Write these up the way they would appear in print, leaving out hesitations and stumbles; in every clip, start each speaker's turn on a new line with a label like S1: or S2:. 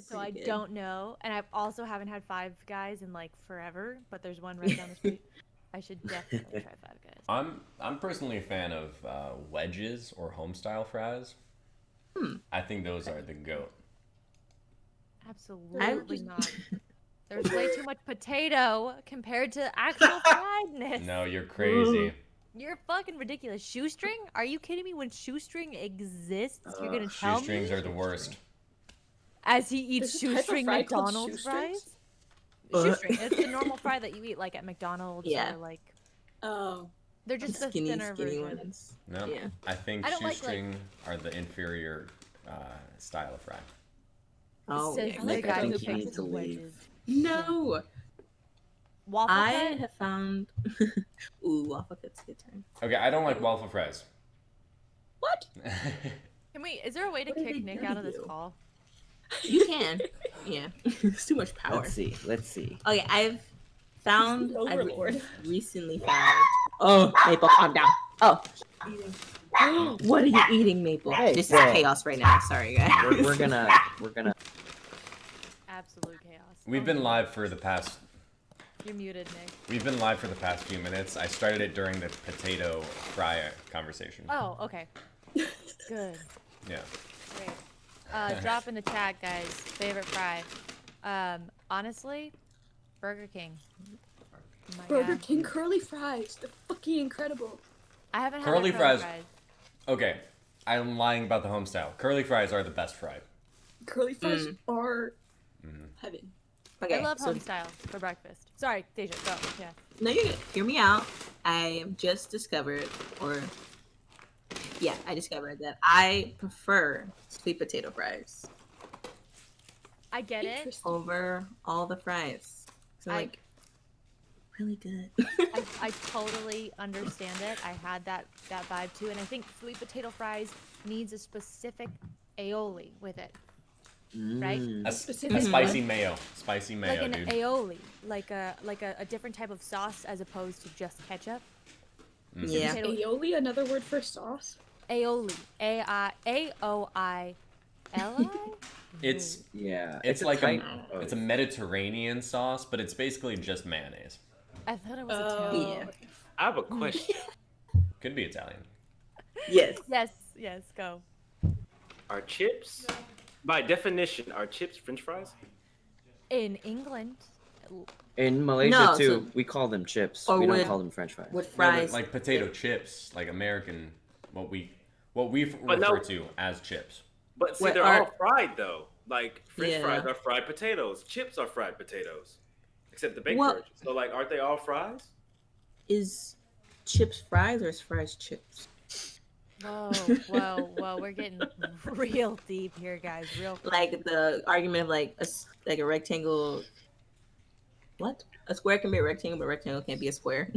S1: So I don't know, and I've also haven't had Five Guys in like forever, but there's one right down the street. I should definitely try Five Guys.
S2: I'm personally a fan of wedges or home style fries. I think those are the goat.
S1: Absolutely not. There's way too much potato compared to actual friedness.
S2: No, you're crazy.
S1: You're fucking ridiculous. Shoestring? Are you kidding me? When shoestring exists, you're gonna tell
S2: Shoestrings
S1: me
S2: are the worst.
S1: as he eats
S3: There's a type of
S1: shoestring
S3: fry called
S1: McDonald's
S3: shoestrings?
S1: fries? Shoestring. It's the normal fry that you eat like at McDonald's
S4: Yeah.
S1: or like
S3: Oh.
S1: they're just the
S4: skinny
S1: thinner version.
S4: ones.
S2: No,
S4: Yeah.
S2: I think
S1: I don't like,
S2: shoestring are the inferior style of fry.
S4: Oh,
S1: Says
S4: yeah.
S1: the
S3: like
S1: guy
S3: that.
S1: who
S3: I think you
S1: picks
S3: need
S1: his wedges.
S4: No.
S1: Waffle
S4: I
S1: cut?
S4: have found. Ooh, waffle cut's a good time.
S2: Okay, I don't like waffle fries.
S3: What?
S1: Can we? Is there a way to
S4: What did
S1: kick
S4: they
S1: Nick
S4: do
S1: out
S4: to
S1: of this
S4: you?
S1: call?
S4: You can. Yeah. It's too much power.
S5: Let's see. Let's see.
S4: Okay, I've found.
S3: He's the overlord.
S4: Recently found. Oh, Maple, calm down. Oh. What are you eating, Maple?
S5: Hey,
S4: this
S5: well-
S4: is chaos right now. Sorry, guys.
S5: We're gonna.
S1: Absolute chaos.
S2: We've been live for the past.
S1: You're muted, Nick.
S2: We've been live for the past few minutes. I started it during the potato fry conversation.
S1: Oh, okay. Good.
S2: Yeah.
S1: Great. Drop in the chat, guys. Favorite fry. Honestly, Burger King. Oh my
S3: Burger
S1: God.
S3: King curly fries. They're fucking incredible.
S1: I haven't had
S2: Curly
S1: their
S2: fries. Okay, I'm lying about the home style. Curly fries are the best fry.
S3: Curly fries are heaven.
S4: Okay,
S1: I love
S4: so
S1: home style for breakfast. Sorry, Deja, go. Yeah.
S4: no, you hear me out. I just discovered, or yeah, I discovered that I prefer sweet potato fries
S1: I get it.
S3: Interesting.
S4: over all the fries. So
S1: I-
S4: like, really good.
S1: I totally understand it. I had that vibe too, and I think sweet potato fries needs a specific aioli with it, right?
S2: A
S3: Specific
S2: spicy mayo. Spicy mayo,
S1: Like an
S2: dude.
S1: aioli, like a different type of sauce as opposed to just ketchup.
S4: Yeah.
S1: Potato-
S3: Aioli, another word for sauce.
S1: aioli, A-O-I-L-I.
S2: It's
S5: Yeah.
S2: it's
S5: a
S2: like
S5: type
S2: a
S5: of-
S2: it's a Mediterranean sauce, but it's basically just mayonnaise.
S1: I thought it was
S3: Oh.
S1: Italian.
S4: Yeah.
S6: I have a question.
S2: Could be Italian.
S4: Yes.
S1: Yes, go.
S6: Are chips, by definition, are chips French fries?
S1: In England,
S5: In Malaysia
S4: No,
S5: too,
S4: so-
S5: we call them chips.
S4: Or
S5: We don't
S4: would-
S5: call them French fries.
S4: With
S2: No, but
S4: fries,
S2: like potato chips, like American, what we
S6: But no-
S2: refer to as chips.
S6: But see,
S4: What
S6: they're
S4: are-
S6: all fried though. Like French
S4: Yeah.
S6: fries are fried potatoes. Chips are fried potatoes, except the baked
S4: Well-
S6: version. So like, aren't they all fries?
S4: is chips fries or is fries chips?
S1: whoa, we're getting real deep here, guys. Real
S4: Like the argument of like like a rectangle. What? A square can be a rectangle, but a rectangle can't be a square.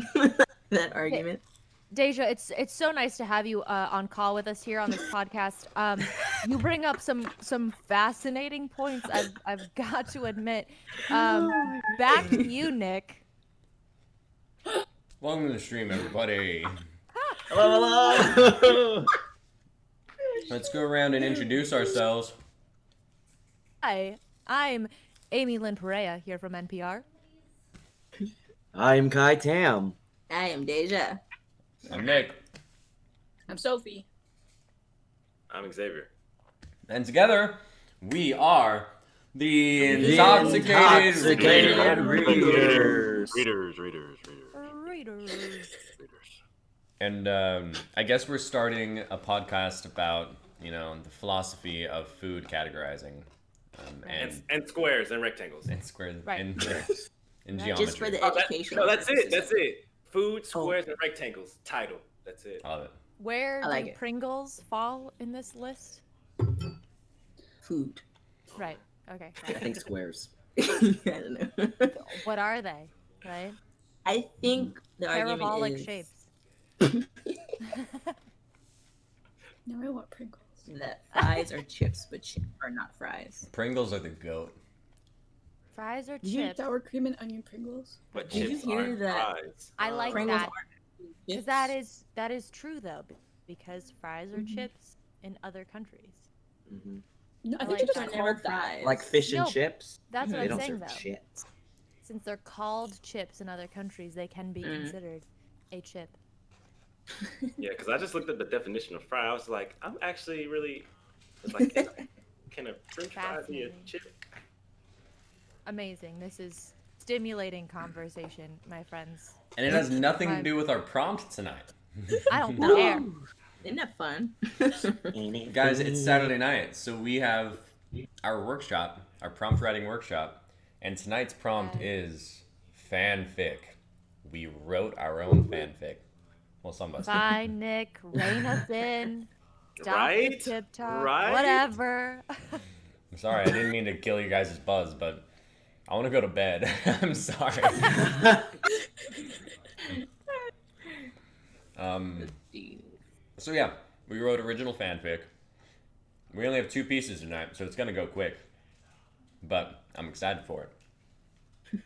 S4: That argument.
S1: Deja, it's so nice to have you on call with us here on this podcast. You bring up some fascinating points. I've got to admit. Back to you, Nick.
S2: Welcome to the stream, everybody.
S5: Hello.
S2: Let's go around and introduce ourselves.
S1: Hi, I'm Amy Lynn Perea here from NPR.
S5: I'm Kai Tam.
S4: I am Deja.
S2: I'm Nick,
S3: I'm Sophie.
S6: I'm Xavier.
S2: and together we are the
S5: The
S2: Intoxicated
S5: Intoxicated
S2: Readers.
S5: Readers.
S1: Readers.
S2: And I guess we're starting a podcast about, the philosophy of food categorizing,
S6: And squares and rectangles.
S2: and squares
S1: Right.
S2: in
S1: Right.
S2: geometry.
S4: Just for the
S6: Oh,
S4: educational.
S6: no, that's it.
S4: purposes.
S6: That's it. Food, squares, and rectangles. Title. That's it.
S2: I love it.
S1: Where
S4: I like
S1: do
S4: it.
S1: Pringles fall in this list?
S4: Food.
S1: Right. Okay.
S5: I think squares.
S4: I don't know.
S1: What are they? Right.
S4: I think the
S1: Parabolic
S4: argument is
S1: shapes.
S3: Now I want Pringles.
S4: that fries are chips, but chips are not fries.
S2: Pringles are the goat.
S1: Fries or
S3: Did you eat
S1: chips?
S3: sour cream and onion Pringles?
S6: But
S4: Did you
S6: chips
S4: hear
S6: aren't
S4: that?
S6: fries.
S1: I like
S4: Pringles
S1: that.
S4: aren't
S1: Because
S4: chips.
S1: that is true though, because fries are chips in other countries.
S5: Mhm.
S3: No, I
S1: I
S3: think
S1: like
S3: they
S1: that.
S3: just
S4: Never
S3: called that.
S4: fries.
S5: Like fish and
S1: No,
S5: chips.
S1: That's what
S5: They
S1: I'm
S5: don't
S1: saying
S5: serve
S1: though.
S5: chips.
S1: Since they're called chips in other countries, they can be considered a chip.
S6: Yeah, because I just looked at the definition of fry. I was like, I'm actually really. It's like, can a French fry be a
S1: Fascinating.
S6: chip?
S1: Amazing. This is stimulating conversation, my friends.
S2: And it has nothing to
S1: My-
S2: do with our prompt tonight.
S1: I don't
S4: No.
S1: care.
S4: Isn't that fun?
S2: Guys, it's Saturday night, so we have our workshop, our prompt writing workshop, and tonight's prompt
S1: Right.
S2: is fanfic. We wrote our own fanfic. Well, some of us.
S1: Bye, Nick. Rein us in. Stop the
S6: Right?
S1: tip talk.
S6: Right?
S1: Whatever.
S2: I'm sorry, I didn't mean to kill you guys' buzz, but I want to go to bed. I'm sorry. So yeah, we wrote original fanfic. We only have 2 pieces tonight, so it's gonna go quick. But I'm excited for it.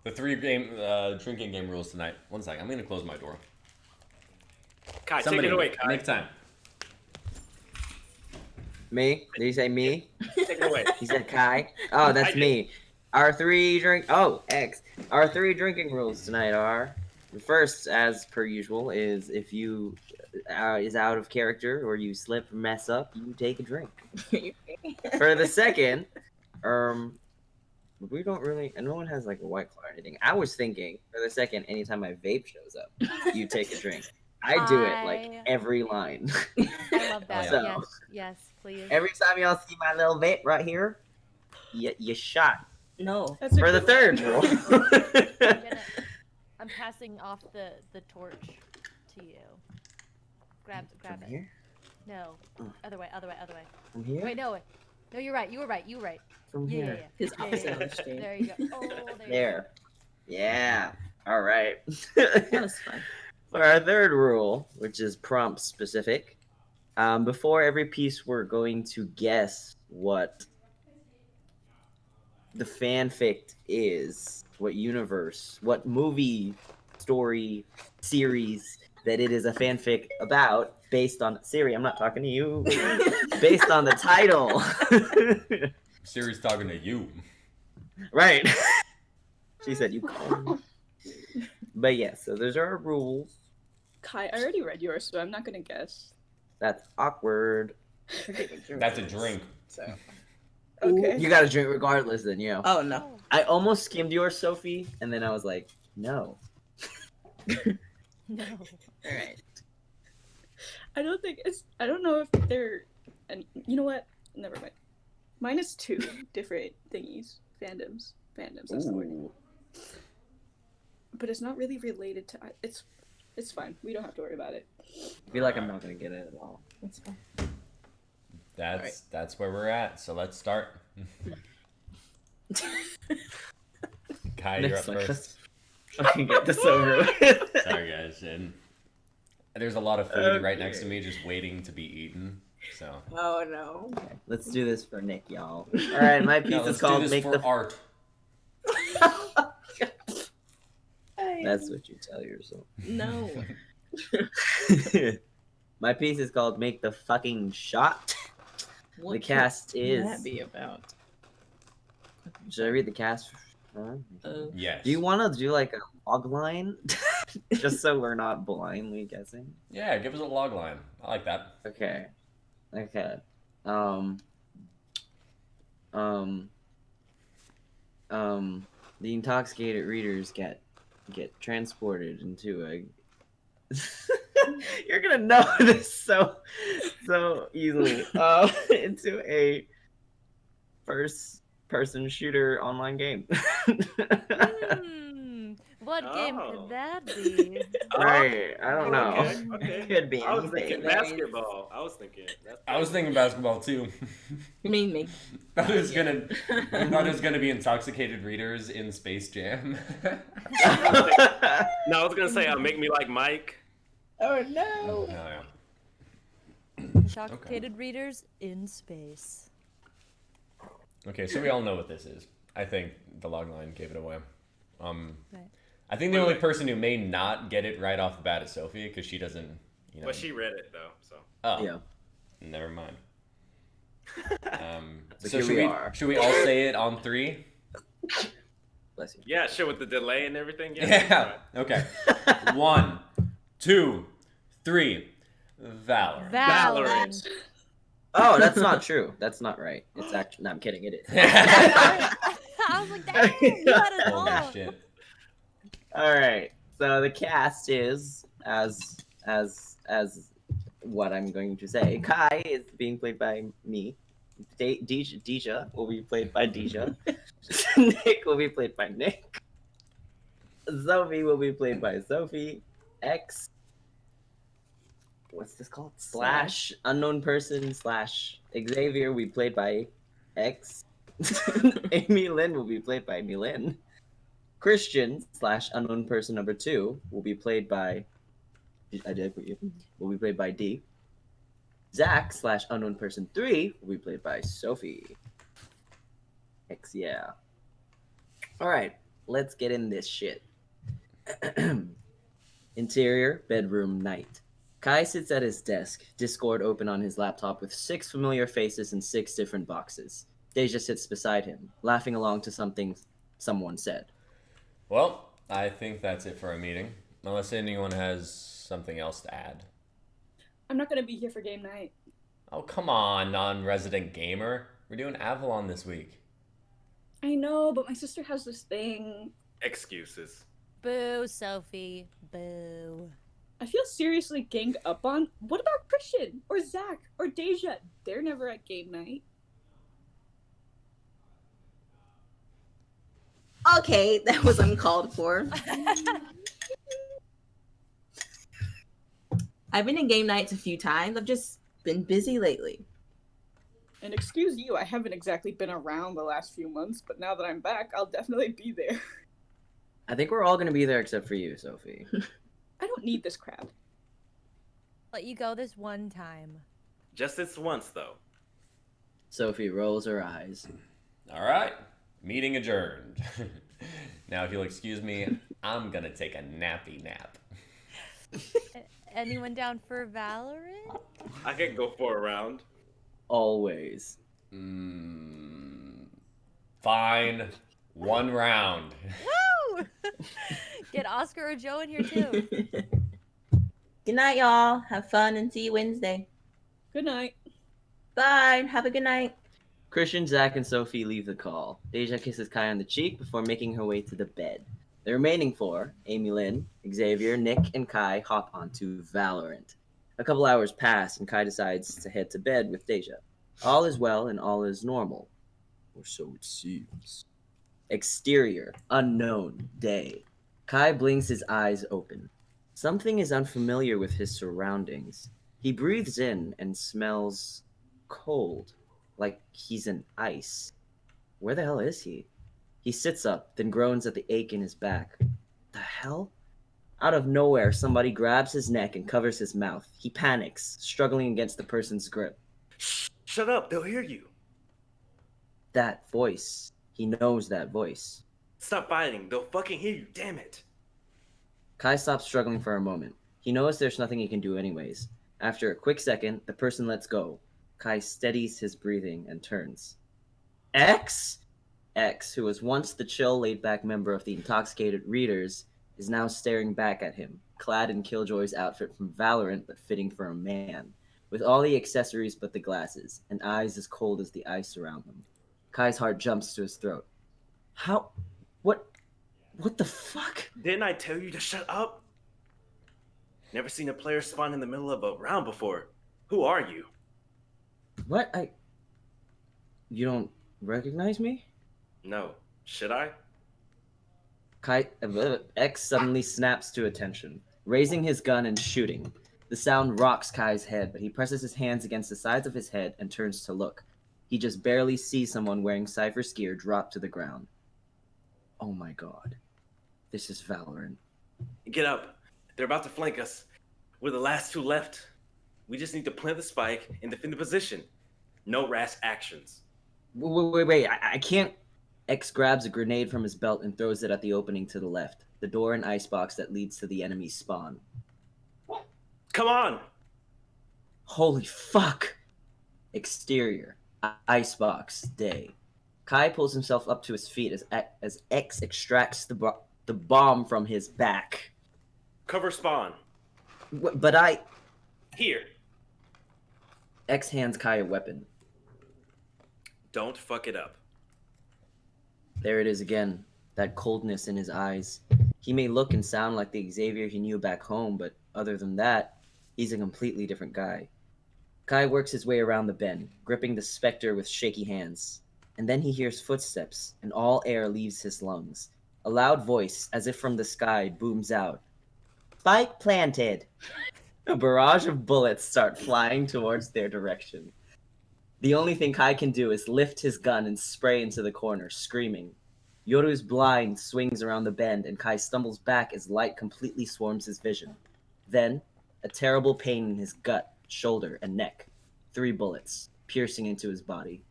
S2: The 3 drinking game rules tonight. One second, I'm gonna close my door.
S6: Kai,
S2: Somebody
S6: take it away, Kai.
S2: make time.
S5: Me? Did he say me?
S6: Take it away.
S5: He said Kai. Oh, that's
S6: I did.
S5: me. Our 3 drink. Oh, X. Our 3 drinking rules tonight are: the first, as per usual, is if you is out of character or you slip, mess up, you take a drink. For the second, we don't really, and no one has like a white claw or anything. I was thinking for the second, anytime my vape shows up, you take a drink. I do it like
S1: I-
S5: every line.
S1: I love that.
S2: So-
S1: Yes, yes, please.
S5: Every time y'all see my little vape right here, you shot.
S4: No.
S3: That's a
S5: For the
S3: good
S5: third
S3: one.
S5: rule.
S1: I'm passing off the torch to you. Grab
S5: From
S1: it.
S5: here?
S1: No.
S5: Oh.
S1: Other way.
S5: From here?
S1: Wait, no. No, you're right. You were right.
S5: From
S1: Yeah,
S5: here.
S4: His
S1: Yeah,
S4: opposite
S1: yeah,
S4: on the
S1: yeah.
S4: stream.
S1: There you go. Oh, there you go.
S5: There. Yeah. All right.
S4: That was fun.
S5: For our third rule, which is prompt specific, before every piece, we're going to guess what the fanfic is, what universe, what movie, story, series that it is a fanfic about, based on Siri. I'm not talking to you. Based on the title.
S2: Siri's talking to you.
S5: Right. She said you called me. But yeah, so those are our rules.
S3: Kai, I already read yours, so I'm not gonna guess.
S5: That's awkward.
S2: That's a drink.
S4: So.
S3: Okay.
S5: You gotta drink regardless then, yeah.
S4: Oh no.
S5: I almost skimmed yours, Sophie, and then I was like, no.
S1: No.
S4: All right.
S3: I don't think it's. I don't know if they're. And you know what? Never mind. Mine is 2 different thingies. Fandoms. That's the word.
S5: Ooh.
S3: But it's not really related to. It's fine. We don't have to worry about it.
S5: I feel like I'm not gonna get it at all.
S4: That's fine.
S2: That's where we're at. So let's start. Kai, you're up
S5: Next one.
S2: first.
S5: Fucking get this over with.
S2: Sorry, guys. And there's a lot of food right next to me, just waiting to be eaten. So
S4: Oh no.
S5: Let's do this for Nick, y'all. All right, my piece
S2: no,
S5: is
S2: let's
S5: called
S2: do this
S5: "Make
S2: for
S5: the."
S2: art.
S5: That's what you tell yourself.
S4: No.
S5: My piece is called "Make the Fucking Shot."
S4: What
S5: The cast
S4: can
S5: is.
S4: that be about?
S5: Should I read the cast?
S2: Yes.
S5: Do you want to do like a log line, just so we're not blindly guessing?
S2: Yeah, give us a log line. I like that.
S5: Okay. Okay. Um. The intoxicated readers get transported into a. You're gonna know this so easily. Into a first-person shooter online game.
S1: What game
S6: Oh.
S1: could that be?
S5: Right. I don't know.
S6: Okay.
S5: Could be
S6: I was thinking
S5: anything.
S6: basketball. I was thinking.
S2: I was thinking basketball too.
S4: You mean me?
S2: thought it was gonna be intoxicated readers in Space Jam.
S6: No, I was gonna say, make me like Mike.
S4: Oh
S2: Oh,
S4: no.
S2: yeah.
S1: Intoxicated readers in space.
S2: Okay, so we all know what this is. I think the log line gave it away.
S1: Right.
S2: I think the only person who may not get it right off the bat is Sophie, because she doesn't,
S6: But she read it though, so.
S2: Oh,
S5: Yeah.
S2: never mind.
S5: So,
S2: So
S5: here
S2: should
S5: we
S2: we
S5: are.
S2: should we all say it on 3?
S5: Bless you.
S6: Yeah, sure, with the delay and everything. Yeah.
S2: Yeah. Okay. 1, 2, 3. Valor.
S1: Valorant.
S5: Oh, that's not true. That's not right. It's actually. No, I'm kidding. It is.
S1: I was like, damn, you had us
S2: Holy
S1: all.
S2: shit.
S5: All right. So the cast is as what I'm going to say. Kai is being played by me. Deja will be played by Deja. Nick will be played by Nick. Sophie will be played by Sophie. X. What's this called? Slash unknown person slash Xavier will be played by X. Amy Lynn will be played by Amy Lynn. Christian slash unknown person number 2 will be played by will be played by D. Zach slash unknown person 3 will be played by Sophie. X, yeah. All right, let's get in this shit. Interior bedroom night. Kai sits at his desk, Discord open on his laptop with 6 familiar faces in 6 different boxes. Deja sits beside him, laughing along to something someone said.
S2: Well, I think that's it for our meeting. Unless anyone has something else to add.
S3: I'm not gonna be here for game night.
S2: Oh, come on, non-resident gamer. We're doing Avalon this week.
S3: I know, but my sister has this thing.
S6: Excuses.
S1: Boo, Sophie. Boo.
S3: I feel seriously ganged up on. What about Christian or Zach or Deja? They're never at game night.
S4: Okay, that was uncalled for. I've been in game nights a few times. I've just been busy lately.
S3: And excuse you, I haven't exactly been around the last few months, but now that I'm back, I'll definitely be there.
S5: I think we're all going to be there except for you, Sophie.
S3: I don't need this crap.
S1: Let you go this one time.
S6: Just this once, though.
S5: Sophie rolls her eyes.
S2: All right, meeting adjourned. Now, if you'll excuse me, I'm gonna take a nappy nap.
S1: Anyone down for Valorant?
S6: I can go for a round.
S5: Always.
S2: Fine. 1 round.
S1: Woo! Get Oscar or Joe in here too.
S4: Good night, y'all. Have fun and see you Wednesday.
S3: Good night.
S4: Bye. Have a good night.
S5: Christian, Zach, and Sophie leave the call. Deja kisses Kai on the cheek before making her way to the bed. The remaining 4, Amy Lynn, Xavier, Nick, and Kai, hop onto Valorant. A couple hours pass, and Kai decides to head to bed with Deja. All is well and all is normal. Or so it seems. Exterior, unknown, day. Kai blinks his eyes open. Something is unfamiliar with his surroundings. He breathes in and smells cold, like he's in ice. Where the hell is he? He sits up, then groans at the ache in his back. The hell? Out of nowhere, somebody grabs his neck and covers his mouth. He panics, struggling against the person's grip.
S6: Shut up, they'll hear you.
S5: That voice. He knows that voice.
S6: Stop fighting, they'll fucking hear you, damn it.
S5: Kai stops struggling for a moment. He knows there's nothing he can do anyways. After a quick second, the person lets go. Kai steadies his breathing and turns. X? X, who was once the chill, laid-back member of the Intoxicated Readers, is now staring back at him, clad in Killjoy's outfit from Valorant but fitting for a man, with all the accessories but the glasses, and eyes as cold as the ice around them. Kai's heart jumps to his throat. How? What the fuck?
S6: Didn't I tell you to shut up? Never seen a player spawn in the middle of a round before. Who are you?
S5: What? You don't recognize me?
S6: No. Should I?
S5: X suddenly snaps to attention, raising his gun and shooting. The sound rocks Kai's head, but he presses his hands against the sides of his head and turns to look. He just barely sees someone wearing Cypher's gear drop to the ground. Oh my god. This is Valorant.
S6: Get up. They're about to flank us. We're the last 2 left. We just need to plant the spike and defend the position. No rash actions.
S5: Wait. I can't. X grabs a grenade from his belt and throws it at the opening to the left, the door and icebox that leads to the enemy's spawn.
S6: Come on!
S5: Holy fuck! Exterior. Icebox day. Kai pulls himself up to his feet as X extracts the bomb from his back.
S6: Cover spawn.
S5: But I.
S6: Here.
S5: X hands Kai a weapon.
S6: Don't fuck it up.
S5: There it is again, that coldness in his eyes. He may look and sound like the Xavier he knew back home, but other than that, he's a completely different guy. Kai works his way around the bend, gripping the Spectre with shaky hands. And then he hears footsteps, and all air leaves his lungs. A loud voice, as if from the sky, booms out. Spike planted! A barrage of bullets start flying towards their direction. The only thing Kai can do is lift his gun and spray into the corner, screaming. Yoru's blind swings around the bend, and Kai stumbles back as light completely swarms his vision. Then, a terrible pain in his gut, shoulder, and neck. 3 bullets, piercing into his body.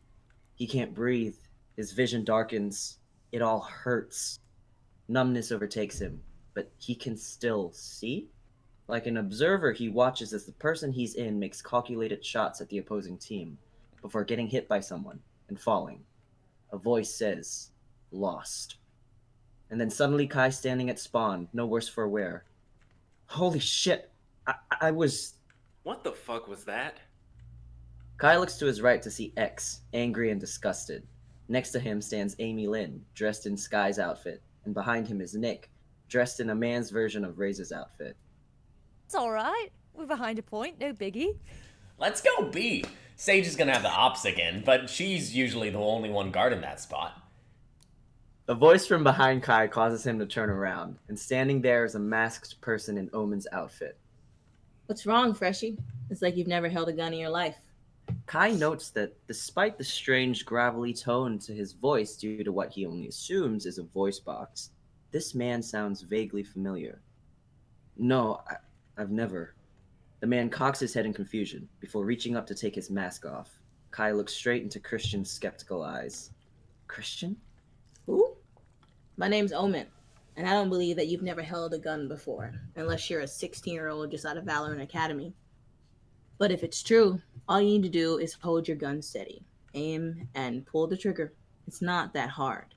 S5: He can't breathe. His vision darkens. It all hurts. Numbness overtakes him, but he can still see? Like an observer, he watches as the person he's in makes calculated shots at the opposing team before getting hit by someone and falling. A voice says, lost. And then suddenly Kai's standing at spawn, no worse for wear. Holy shit, I was...
S6: What the fuck was that?
S5: Kai looks to his right to see X, angry and disgusted. Next to him stands Amy Lynn, dressed in Sky's outfit, and behind him is Nick, dressed in a man's version of Razor's outfit.
S1: It's alright. We're behind a point, no biggie.
S2: Let's go B. Sage is gonna have the ops again, but she's usually the only one guarding that spot.
S5: A voice from behind Kai causes him to turn around, and standing there is a masked person in Omen's outfit.
S4: What's wrong, Freshie? It's like you've never held a gun in your life.
S5: Kai notes that despite the strange gravelly tone to his voice due to what he only assumes is a voice box, this man sounds vaguely familiar. No, I've never. The man cocks his head in confusion before reaching up to take his mask off. Kai looks straight into Christian's skeptical eyes. Christian?
S4: Who? My name's Omen, and I don't believe that you've never held a gun before, unless you're a 16-year-old just out of Valorant Academy. But if it's true, all you need to do is hold your gun steady, aim, and pull the trigger. It's not that hard.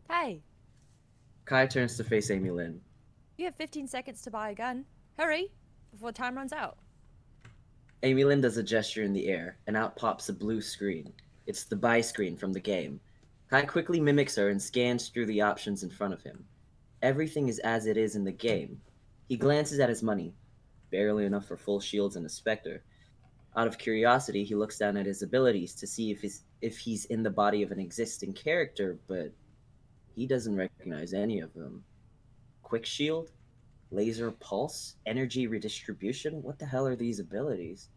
S1: Hey,
S5: Kai turns to face Amy Lynn.
S1: you have 15 seconds to buy a gun. Hurry, before time runs out.
S5: Amy Lynn does a gesture in the air, and out pops a blue screen. It's the buy screen from the game. Kai quickly mimics her and scans through the options in front of him. Everything is as it is in the game. He glances at his money, barely enough for full shields and a Spectre. Out of curiosity, he looks down at his abilities to see if he's in the body of an existing character, but he doesn't recognize any of them. Quick shield? Laser pulse? Energy redistribution? What the hell are these abilities?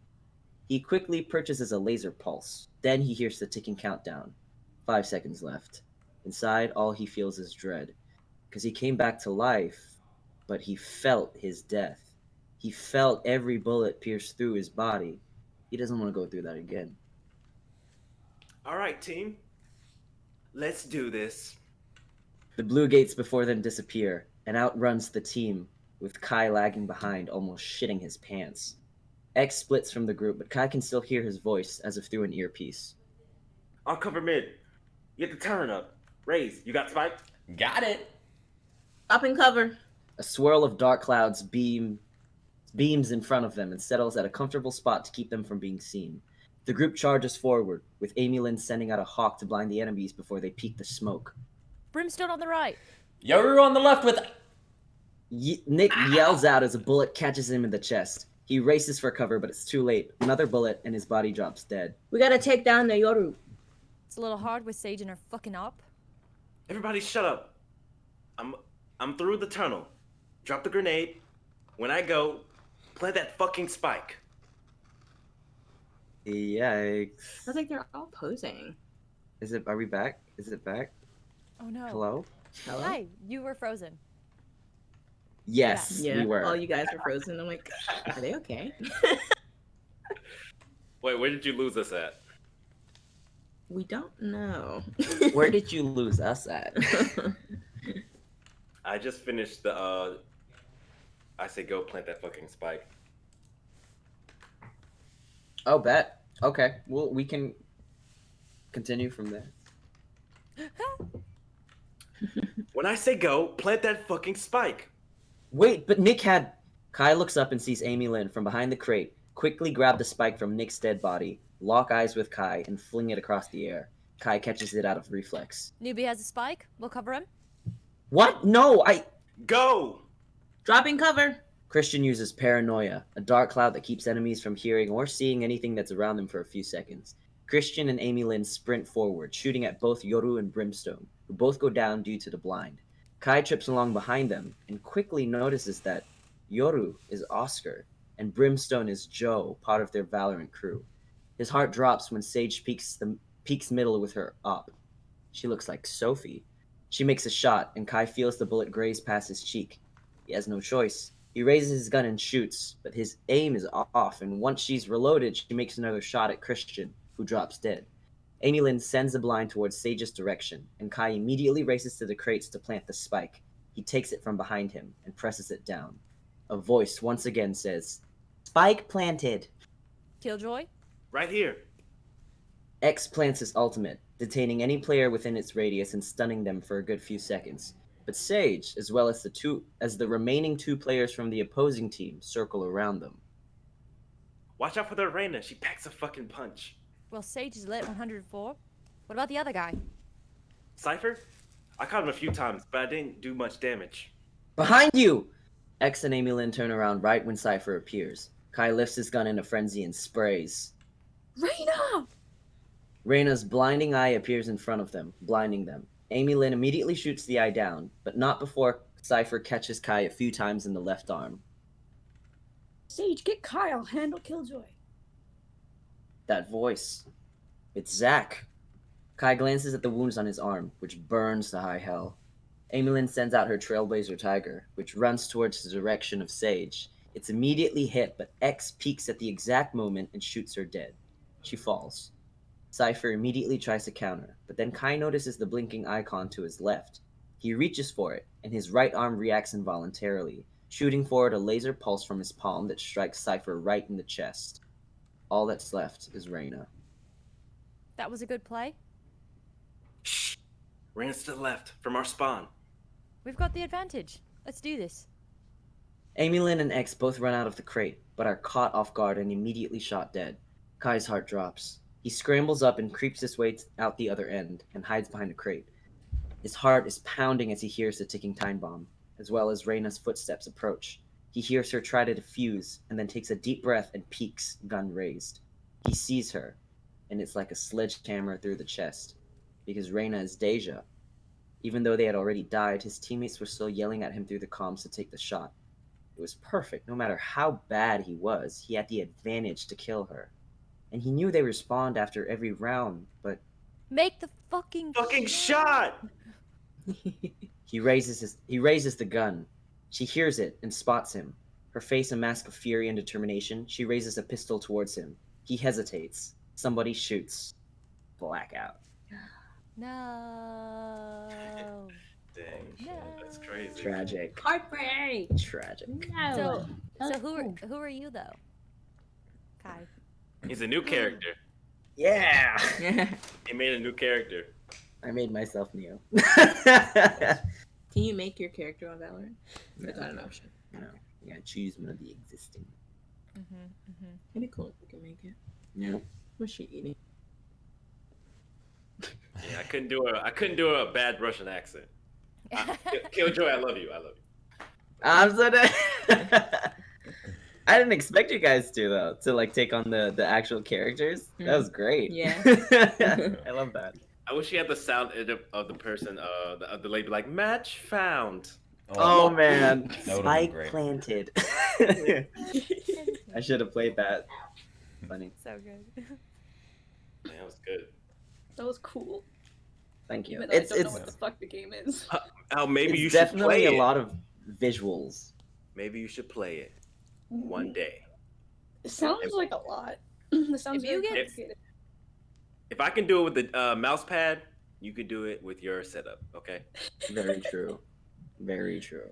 S5: He quickly purchases a laser pulse. Then he hears the ticking countdown. 5 seconds left. Inside, all he feels is dread. Because he came back to life, but he felt his death. He felt every bullet pierce through his body. He doesn't want to go through that again.
S6: All right, team. Let's do this.
S5: The blue gates before them disappear, and out runs the team, with Kai lagging behind, almost shitting his pants. X splits from the group, but Kai can still hear his voice as if through an earpiece.
S6: I'll cover mid. Get the turn up. Raise, you got spike?
S2: Got it.
S4: Up and cover.
S5: A swirl of dark clouds beams in front of them and settles at a comfortable spot to keep them from being seen. The group charges forward, with Amy Lynn sending out a hawk to blind the enemies before they peek the smoke.
S1: Brimstone on the right.
S2: Yoru on the left with...
S5: Nick yells out as a bullet catches him in the chest. He races for cover, but it's too late. Another bullet, and his body drops dead.
S4: We gotta take down the Yoru.
S1: It's a little hard with Sage and her fucking up.
S6: Everybody shut up. I'm through the tunnel. Drop the grenade. When I go, plant that fucking spike.
S5: Yikes.
S4: I think they're all posing.
S5: Are we back? Is it back?
S1: Oh no.
S5: Hello?
S4: Hello?
S1: Hi, you were frozen.
S5: Yes,
S4: Yeah,
S5: we were.
S4: all you guys were frozen. I'm like, are they okay?
S6: Wait, where did you lose us at?
S4: We don't know.
S5: Where did you lose us at?
S6: I just finished the, I say go plant that fucking spike.
S5: Oh, bet. Okay. Well, we can continue from there.
S6: When I say go, plant that fucking spike.
S5: Wait, but Nick had. Kai looks up and sees Amy Lynn from behind the crate, quickly grab the spike from Nick's dead body, lock eyes with Kai, and fling it across the air. Kai catches it out of reflex.
S1: Newbie has a spike. We'll cover him.
S5: What? No,
S6: Go!
S4: Dropping cover.
S5: Christian uses paranoia, a dark cloud that keeps enemies from hearing or seeing anything that's around them for a few seconds. Christian and Amy Lynn sprint forward, shooting at both Yoru and Brimstone, who both go down due to the blind. Kai trips along behind them and quickly notices that Yoru is Oscar and Brimstone is Joe, part of their Valorant crew. His heart drops when Sage peeks middle with her op. She looks like Sophie. She makes a shot, and Kai feels the bullet graze past his cheek. He has no choice. He raises his gun and shoots, but his aim is off, and once she's reloaded, she makes another shot at Christian, who drops dead. Amy Lynn sends the blind towards Sage's direction, and Kai immediately races to the crates to plant the spike. He takes it from behind him and presses it down. A voice once again says, "Spike planted."
S1: Killjoy.
S6: Right here.
S5: X plants his ultimate, detaining any player within its radius and stunning them for a good few seconds. But Sage, as well as the remaining two players from the opposing team, circle around them.
S6: Watch out for the Reina. She packs a fucking punch.
S1: Well, Sage is lit 104. What about the other guy?
S6: Cypher? I caught him a few times, but I didn't do much damage.
S5: Behind you! X and Amy Lynn turn around right when Cypher appears. Kai lifts his gun in a frenzy and sprays.
S3: Reina!
S5: Reyna's blinding eye appears in front of them, blinding them. Amy Lynn immediately shoots the eye down, but not before Cypher catches Kai a few times in the left arm.
S3: Sage, get Kyle. Handle Killjoy.
S5: That voice. It's Zack. Kai glances at the wounds on his arm, which burns to high hell. Amy Lynn sends out her Trailblazer Tiger, which runs towards the direction of Sage. It's immediately hit, but X peeks at the exact moment and shoots her dead. She falls. Cypher immediately tries to counter, but then Kai notices the blinking icon to his left. He reaches for it, and his right arm reacts involuntarily, shooting forward a laser pulse from his palm that strikes Cypher right in the chest. All that's left is Reyna.
S1: That was a good play.
S6: Shh. Reina's to the left, from our spawn.
S1: We've got the advantage. Let's do this.
S5: Amy Lynn and X both run out of the crate, but are caught off guard and immediately shot dead. Kai's heart drops. He scrambles up and creeps his way out the other end and hides behind a crate. His heart is pounding as he hears the ticking time bomb, as well as Reyna's footsteps approach. He hears her try to defuse, and then takes a deep breath and peeks, gun raised. He sees her, and it's like a sledgehammer through the chest, because Reyna is Deja. Even though they had already died, his teammates were still yelling at him through the comms to take the shot. It was perfect. No matter how bad he was, he had the advantage to kill her. And he knew they respawned after every round, but
S1: Make the fucking
S6: shot!
S5: he raises the gun. She hears it and spots him. Her face a mask of fury and determination, she raises a pistol towards him. He hesitates. Somebody shoots. Blackout.
S1: No.
S6: Dang,
S1: No.
S6: that's crazy.
S5: Tragic.
S4: Heartbreak.
S5: Tragic.
S4: No.
S1: So who are you though? Kai.
S6: He's a new character.
S5: Yeah!
S6: He made a new character.
S5: I made myself Neo.
S4: Can you make your character on Valorant? That's not an option.
S5: No. You gotta choose one of the existing.
S4: It'd be cool if we can make it.
S5: No.
S4: What's she eating?
S6: Yeah, I couldn't do a bad Russian accent. Killjoy, I love you.
S5: I'm so dead. I didn't expect you guys to like take on the actual characters. That was great.
S4: Yeah.
S5: I love that.
S6: I wish he had the sound of the person, the lady, like match found.
S5: Oh man,
S2: That would've been
S5: spike
S2: great.
S5: planted. I should have played that. Funny.
S1: So good.
S6: Man, that was good.
S3: That was cool.
S5: Thank you.
S3: But I don't know what the fuck the game is.
S6: Maybe
S5: it's
S6: you should
S5: definitely
S6: play
S5: a
S6: it.
S5: lot of visuals.
S6: Maybe you should play it one day.
S3: It sounds like a lot. It sounds
S1: If you
S3: very
S1: get-
S3: complicated.
S6: If I can do it with the mouse pad, you could do it with your setup. Okay.
S5: Very true. Very true.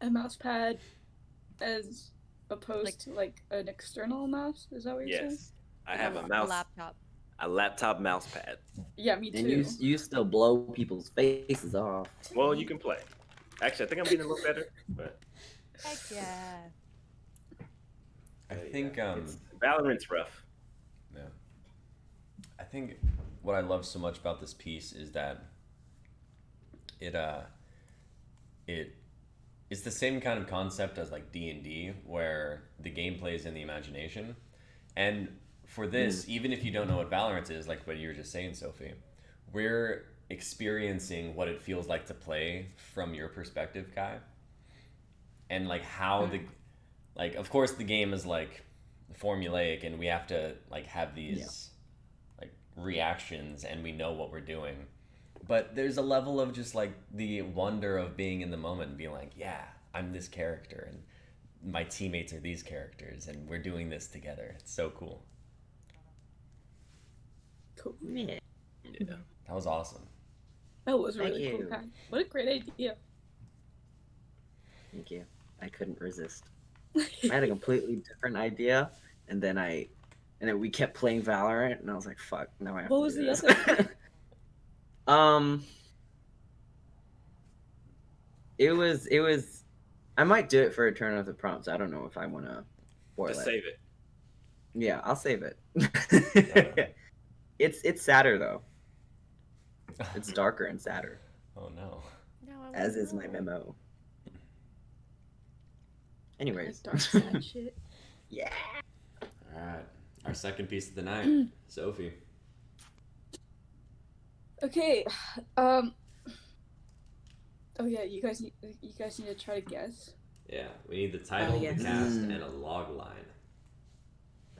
S3: A mouse pad as opposed to like an external mouse? Is that what you're saying?
S6: Yes. I have a
S1: A
S6: mouse.
S1: laptop.
S6: a laptop mouse pad.
S3: Yeah, me
S5: And
S3: too.
S5: you still blow people's faces off.
S6: Well, you can play. Actually, I think I'm getting a little better, but
S1: Heck yeah.
S2: I think
S6: Valorant's rough.
S2: yeah. I think what I love so much about this piece is that it it's the same kind of concept as like D&D where the gameplay is in the imagination. And for this, even if you don't know what Valorant is, like what you were just saying, Sophie, we're experiencing what it feels like to play from your perspective, Kai. And like how the like of course the game is like formulaic and we have to like have these like reactions and we know what we're doing. But there's a level of just like the wonder of being in the moment and being like, yeah, I'm this character and my teammates are these characters and we're doing this together. It's so cool.
S3: Cool.
S5: Yeah.
S6: Yeah.
S2: That was awesome.
S3: That was
S5: Thank
S3: really cool,
S5: you.
S3: Kai. What a great idea.
S5: Thank you. I couldn't resist. I had a completely different idea, and then we kept playing Valorant, and I was like, "Fuck!" Now I have
S3: What
S5: to
S3: was
S5: do
S3: the
S5: this.
S3: other
S5: It was. I might do it for a turn of the prompts. I don't know if I want to spoil
S6: Just
S5: it.
S6: save it.
S5: Yeah, I'll save it. It's sadder though. It's darker and sadder,
S2: Oh no.
S1: No, I
S5: as
S1: wanna
S5: is my
S1: know.
S5: memo.
S3: like
S5: Anyways,
S3: dark sad shit?
S5: yeah.
S2: All right. Our second piece of the night, Sophie.
S3: Okay. Oh yeah, you guys need to try to guess.
S2: Yeah, we need the title,
S4: yes.
S2: the cast, and a log line.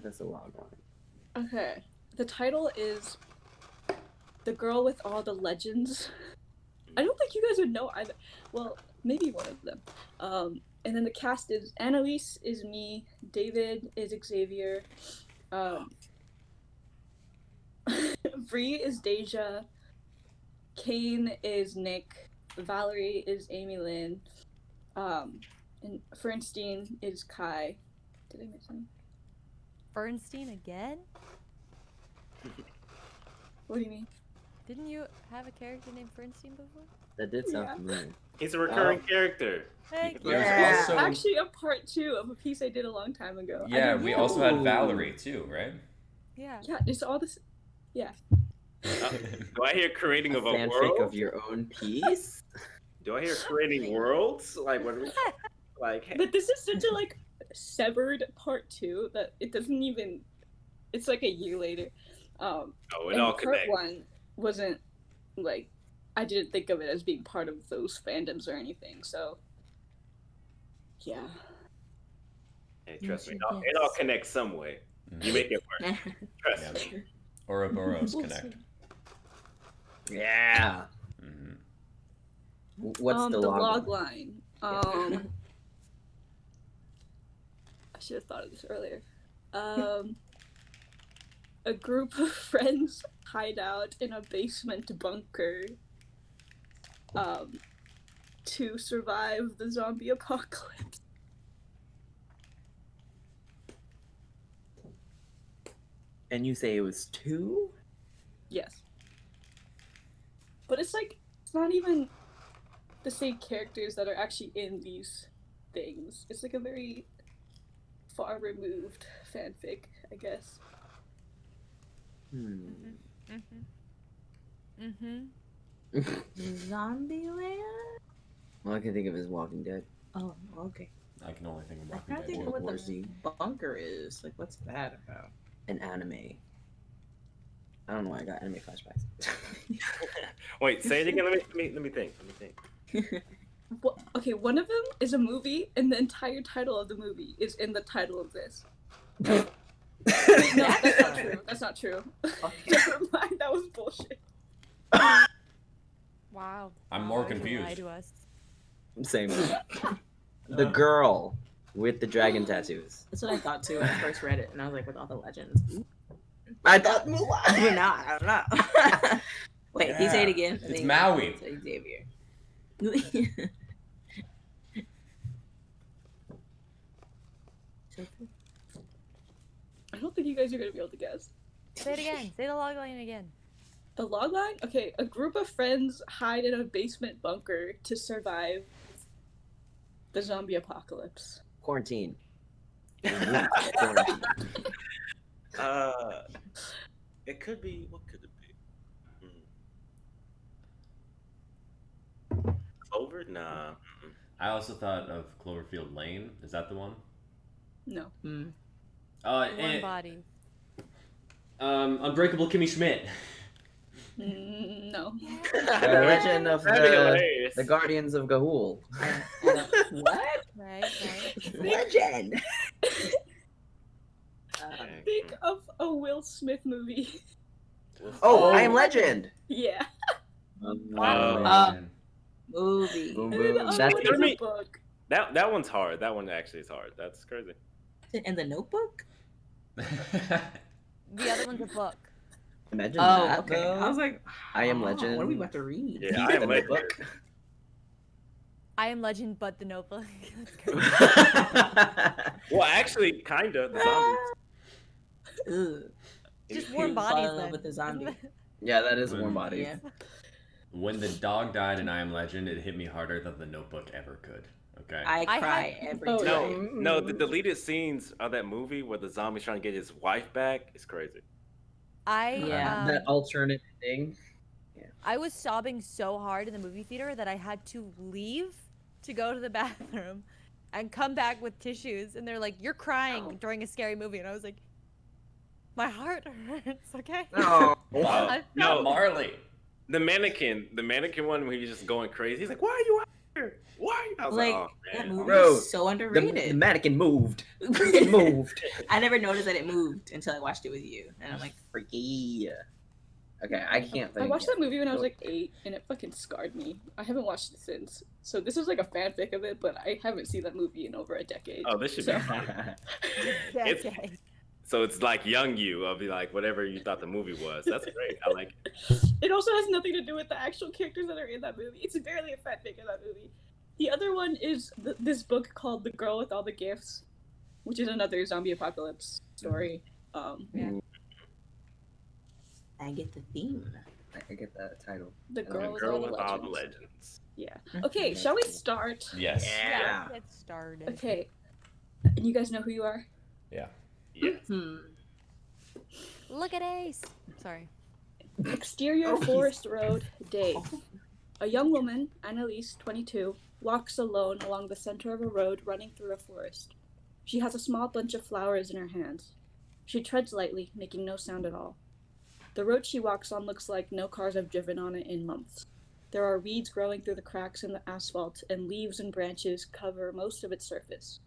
S5: That's a long one.
S3: Okay. The title is The Girl with All the Legends. I don't think you guys would know either. Well, maybe one of them. And then the cast is Annalise is me, David is Xavier, Bree is Deja, Kane is Nick, Valerie is Amy Lynn, and Fernstein is Kai. Did I miss any?
S1: Bernstein again?
S3: What do you mean?
S1: Didn't you have a character named Bernstein before?
S5: That did sound
S3: Yeah.
S5: familiar.
S6: He's a recurring character.
S1: Heck
S2: There's
S1: yeah.
S2: also
S3: Actually, a part 2 of a piece I did a long time ago. I
S2: yeah,
S3: did
S2: we
S3: two.
S2: also had
S5: Ooh.
S2: Valerie too, right?
S1: Yeah.
S3: Yeah, it's all this. Yeah.
S6: Do I hear creating of a
S5: Fanfic
S6: world?
S5: of your own piece.
S6: Do I hear creating worlds? Like what? Are we, like hey,
S3: But this is such a like severed part 2 that it doesn't even. It's like a year later.
S6: oh, it
S3: And
S6: all
S3: part
S6: connects.
S3: 1 wasn't like I didn't think of it as being part of those fandoms or anything. So yeah.
S6: Hey, trust me,
S4: Yes.
S6: it all connects some way. You make it work. Trust
S2: Yeah.
S6: me.
S2: Ouroboros Connect.
S5: Yeah.
S2: Mm-hmm.
S5: What's the log
S3: line?
S5: Yeah.
S3: I should have thought of this earlier. A group of friends hide out in a basement bunker to survive the zombie apocalypse.
S5: And you say it was 2?
S3: Yes. But it's like, it's not even the same characters that are actually in these things. It's like a very far removed fanfic, I guess.
S4: Zombieland?
S5: All I can think of is Walking Dead.
S4: Oh, okay.
S2: I can only think of
S4: I'm
S2: Walking
S4: trying to
S2: Dead.
S4: think
S2: too.
S4: of what
S5: Warzy.
S4: the bunker is. Like, what's that about?
S5: An anime. I don't know why I got anime flashbacks.
S6: Wait, say it again. Let me think.
S3: Okay, one of them is a movie, and the entire title of the movie is in the title of this. Wait, no, that's not true. That's not true. Never mind, that was bullshit.
S1: Wow.
S2: I'm
S1: Wow,
S2: more
S1: why would you lie
S2: confused.
S1: to us?
S5: Same. The girl with the dragon tattoos.
S4: That's what I thought too when I first read it, and I was like, with all the legends.
S5: I thought
S4: But now I don't know. Wait, can you say it
S2: Yeah,
S4: again?
S2: it's Maui.
S4: Say Xavier.
S3: I don't think you guys are gonna be able to guess.
S1: Say it again. Say the log line again.
S3: The logline? Okay, a group of friends hide in a basement bunker to survive the zombie apocalypse.
S5: Quarantine. Quarantine.
S6: It could be. What could it be? Clover? Nah.
S2: I also thought of Cloverfield Lane. Is that the one?
S3: No.
S4: Mm.
S1: Warm body.
S2: Unbreakable Kimmy Schmidt.
S3: No.
S5: The Legend of
S6: That'd be hilarious.
S5: the Guardians of Gahul.
S4: What?
S1: Right.
S5: Legend.
S3: Think of a Will Smith movie.
S5: Oh, I Am Legend.
S3: Yeah.
S2: Man.
S4: Movie.
S5: Boom,
S3: And then the
S5: boom.
S3: other
S5: That's
S3: one
S6: For
S3: is
S6: me.
S3: a book.
S6: That one's hard. That one actually is hard. That's crazy.
S4: In the Notebook?
S1: The other one's a book.
S5: Imagine
S4: Oh,
S5: that.
S4: okay.
S5: Though.
S4: I was like,
S5: I Am
S4: oh,
S5: Legend.
S4: What are we about to read?
S6: Yeah, I Am Legend.
S5: Book.
S1: I Am Legend, but the Notebook. That's crazy.
S6: Well, actually, kinda. The zombies.
S4: Ugh.
S1: Just
S4: You
S1: warm
S4: fall
S1: bodies
S4: in love
S1: then.
S4: with the zombie.
S5: Yeah, that is Warm Bodies.
S4: Yeah.
S2: When the dog died in I Am Legend, it hit me harder than the Notebook ever could. Okay.
S4: I
S1: I
S4: cry
S1: had-
S4: every
S3: Oh,
S4: time.
S6: No, the deleted scenes of that movie where the zombie's trying to get his wife back is crazy.
S4: Yeah.
S5: That alternate thing.
S1: I was sobbing so hard in the movie theater that I had to leave to go to the bathroom and come back with tissues. And they're like, "You're crying during a scary movie." And I was like, "My heart hurts, okay?"
S5: Oh.
S1: I
S6: No,
S1: felt-
S6: Marley. The mannequin one where he's just going crazy. He's like, "Why are you out here? Why?" I was
S4: Like,
S6: like, "Oh
S4: that
S6: man."
S4: movie
S5: Bro,
S4: is so
S5: The
S4: underrated.
S5: mannequin moved. It moved.
S4: I never noticed that it moved until I watched it with you. And I'm like,
S5: Freaky. Okay, I can't
S3: I
S5: think.
S3: watched that movie when I was like 8, and it fucking scarred me. I haven't watched it since. So this is like a fanfic of it, but I haven't seen that movie in over a decade.
S6: Oh, this should be
S3: So-
S6: fun.
S1: Yeah,
S6: It's-
S1: okay.
S6: So it's like young you of like whatever you thought the movie was. That's great. I like it.
S3: It also has nothing to do with the actual characters that are in that movie. It's barely a fanfic of that movie. The other one is this book called The Girl with All the Gifts, which is another zombie apocalypse story.
S4: I get the theme.
S5: I get that title.
S3: The
S6: The
S3: Girl,
S6: girl
S3: with All the Legends.
S6: legends.
S3: Yeah. Okay, shall we start?
S2: Yes.
S1: Yeah, let's get started.
S3: Okay. And you guys know who you are?
S6: Yeah.
S1: Look at Ace. Sorry.
S3: Exterior
S4: Oh,
S3: Forest Road, day. A young woman, Annalise, 22, walks alone along the center of a road running through a forest. She has a small bunch of flowers in her hands. She treads lightly, making no sound at all. The road she walks on looks like no cars have driven on it in months. There are weeds growing through the cracks in the asphalt, and leaves and branches cover most of its surface.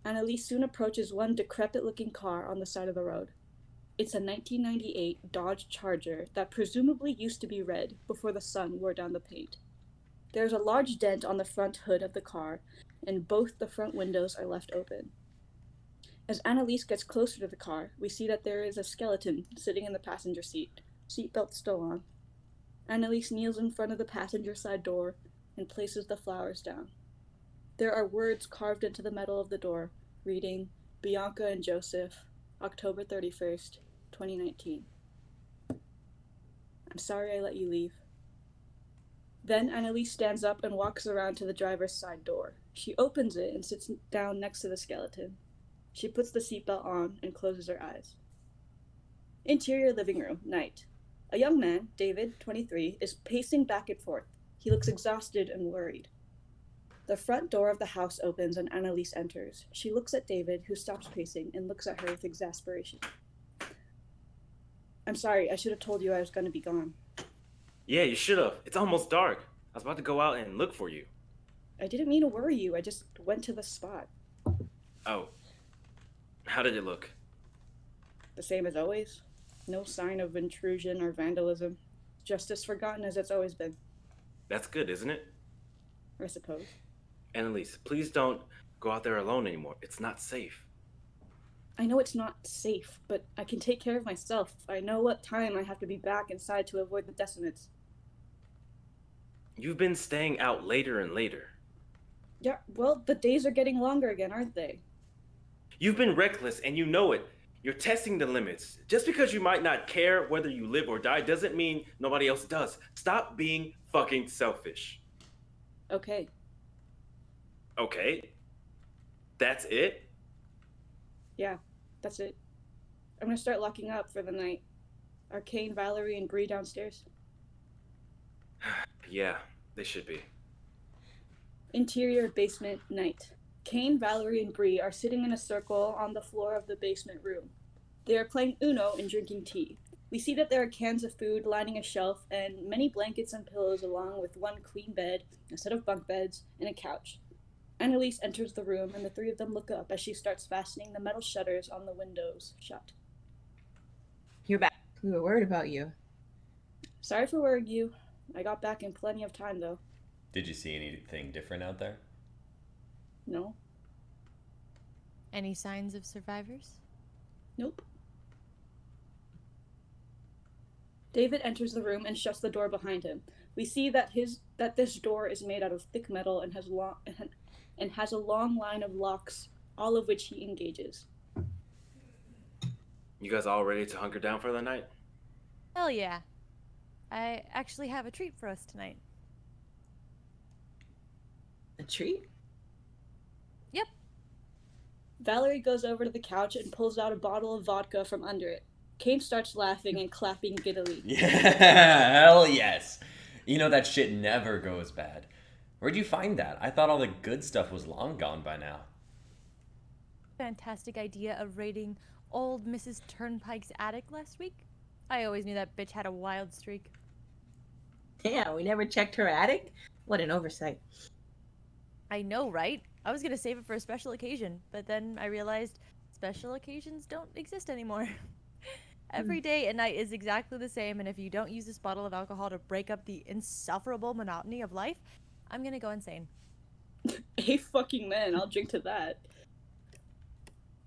S3: Annalise soon approaches one decrepit-looking car on the side of the road. It's a 1998 Dodge Charger that presumably used to be red before the sun wore down the paint. There's a large dent on the front hood of the car, and both the front windows are left open. As Annalise gets closer to the car, we see that there is a skeleton sitting in the passenger seat, seatbelt still on. Annalise kneels in front of the passenger side door and places the flowers down. There are words carved into the metal of the door, reading, Bianca and Joseph, October 31st, 2019. I'm sorry I let you leave. Then Annalise stands up and walks around to the driver's side door. She opens it and sits down next to the skeleton. She puts the seatbelt on and closes her eyes. Interior living room, night. A young man, David, 23, is pacing back and forth. He looks exhausted and worried. The front door of the house opens and Annalise enters. She looks at David, who stops pacing, and looks at her with exasperation. I'm sorry, I should have told you I was going to be gone.
S6: Yeah, you should have. It's almost dark. I was about to go out and look for you.
S3: I didn't mean to worry you, I just went to the spot.
S6: Oh. How did it look?
S3: The same as always. No sign of intrusion or vandalism. Just as forgotten as it's always been,
S6: That's good, isn't it?
S3: I suppose.
S6: Annalise, please don't go out there alone anymore. It's not safe.
S3: I know it's not safe, but I can take care of myself. I know what time I have to be back inside to avoid the decimates.
S6: You've been staying out later and later.
S3: Yeah, well, the days are getting longer again, aren't they?
S6: You've been reckless and you know it. You're testing the limits. Just because you might not care whether you live or die doesn't mean nobody else does. Stop being fucking selfish.
S3: Okay.
S6: Okay? That's it?
S3: Yeah, that's it. I'm gonna start locking up for the night. Are Kane, Valerie, and Bree downstairs?
S6: Yeah, they should be.
S3: Interior basement night. Kane, Valerie, and Bree are sitting in a circle on the floor of the basement room. They are playing Uno and drinking tea. We see that there are cans of food lining a shelf and many blankets and pillows, along with one queen bed, a set of bunk beds, and a couch. Annalise enters the room, and the three of them look up as she starts fastening the metal shutters on the windows shut.
S4: You're back. We were worried about you.
S3: Sorry for worrying you. I got back in plenty of time, though.
S2: Did you see anything different out there?
S3: No?
S1: Any signs of survivors?
S3: Nope. David enters the room and shuts the door behind him. We see that this door is made out of thick metal and has a long line of locks, all of which he engages.
S6: You guys all ready to hunker down for the night?
S1: Hell yeah. I actually have a treat for us tonight.
S4: A treat?
S1: Yep.
S3: Valerie goes over to the couch and pulls out a bottle of vodka from under it. Kane starts laughing and clapping giddily.
S2: Yeah, hell yes. You know that shit never goes bad. Where'd you find that? I thought all the good stuff was long gone by now.
S1: Fantastic idea of raiding old Mrs. Turnpike's attic last week. I always knew that bitch had a wild streak.
S4: Yeah, we never checked her attic? What an oversight.
S1: I know, right? I was gonna save it for a special occasion, but then I realized special occasions don't exist anymore. Every day and night is exactly the same, and if you don't use this bottle of alcohol to break up the insufferable monotony of life, I'm gonna go insane.
S3: Hey fucking man, I'll drink to that.